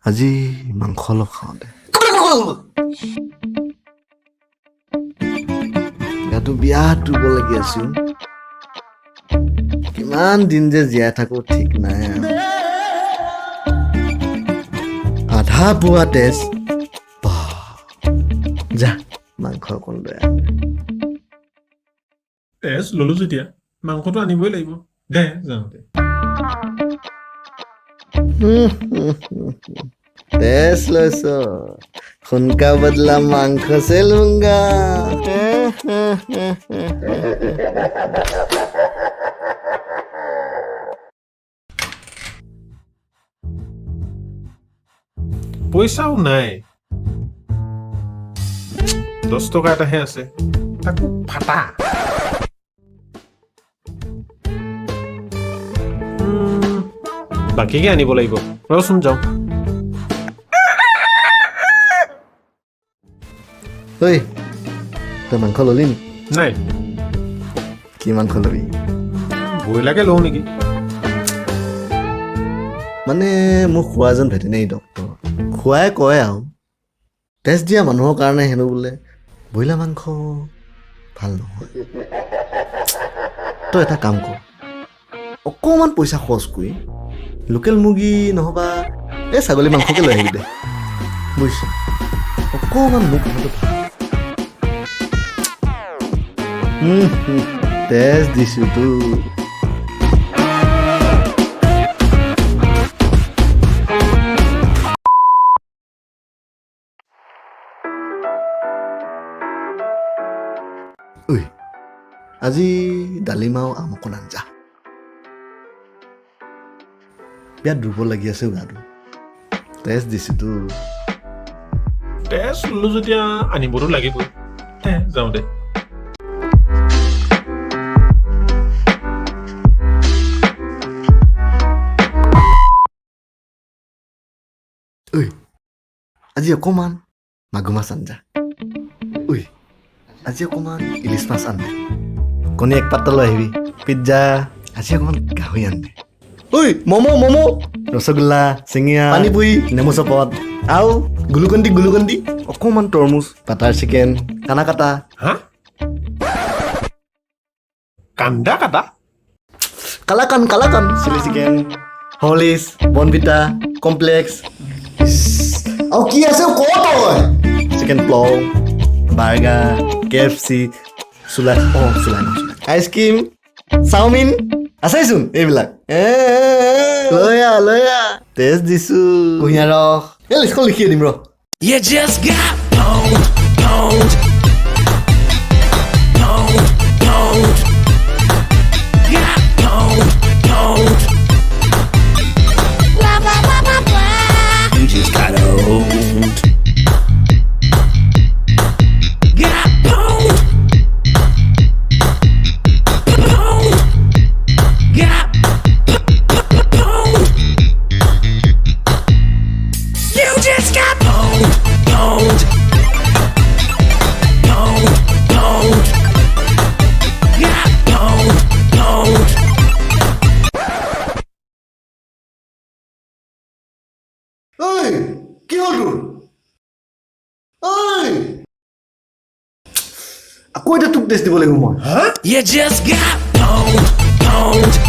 আজি মাংস অলপ খাওঁ দে ইয়াতো বিয়াত ৰুব লাগি আছো কিমান দিন যে জীয়াই থাকো ঠিক নাই আধা পোৱা তেজ যা মাংস অকণ লৈ তেজ ললো যেতিয়া মাংসটো আনিবই লাগিব দে যাওঁতে তেজ লৈছ খুনকা বদলা মাংস সে লুংগা পইচাও নাই 10 টকা এটাহে আছে তাকো ফাটা বাকীকে আনিব লাগিব ৰচোন যাওঁ ঐ তই মাংস ললি নি নাই কি মাংস লবি ব্ৰইলাৰকে লওঁ নেকি মানে মোৰ খোৱা এজন ভেটেনেৰী ডক্টৰ খোৱাই কয় আৰু তেজ দিয়া মানুহৰ কাৰণে হেনো বোলে ব্ৰইলাৰ মাংস ভাল নহয় তই এটা কাম কৰ অকণমান পইচা খৰচ কৰি লোকেল মুৰ্গী নহবা এই ছাগলী মাংসকে লৈ আহিবি দে বুজিছ অকণমান মোক কথাটো ভাল তেজ দিছোঁ তো ঐ আজি ডালিম আৰু আম অকণ আঞ্জা বিয়াত দুৰ্বল লাগি আছে গাটো তেজ দিছোতো তেজ ললো যেতিয়া আনিবতো লাগিবই দে যাওঁ দে ঐ আজি অকণমান মাগুৰ মাছ আঞ্জা ঐ আজি অকণমান ইলিচ মাছ আনদে কণী এক পাত্তা লৈ আহিবি পিজ্জা আজি অকণমান গাহৰি আনদে ঐ ম'ম' ৰসগোল্লা চিঙিয়া পানীপুৰি নেমু চপত আৰু গুলুকন্দি অকণমান তৰমুজ বাটাৰ চিকেন কানা কাটা হা কান্দা কাটা কালাকান chilli chicken Horlicks Bournvita complex আৰু কি আছে ক তই চিকেন প্লউ বাৰ্গাৰ KFC চুলাই আইচক্ৰীম চাওমিন আছেচোন এইবিলাক লৈ আ টেষ্ট দিছো কুঁহিয়াৰ ৰস এই লিষ্টখন লিখিয়ে দিম ৰ You just got pwned. Got pwned. Blah, blah, blah, blah, blah. You just got owned. Got pwned. Got pwned. You just got pwned. Got pwned. ঐ কি হ'ল তোৰ ঐ আকৌ এতিয়া তোক টেষ্ট দিব লাগিব মই You just got pwned.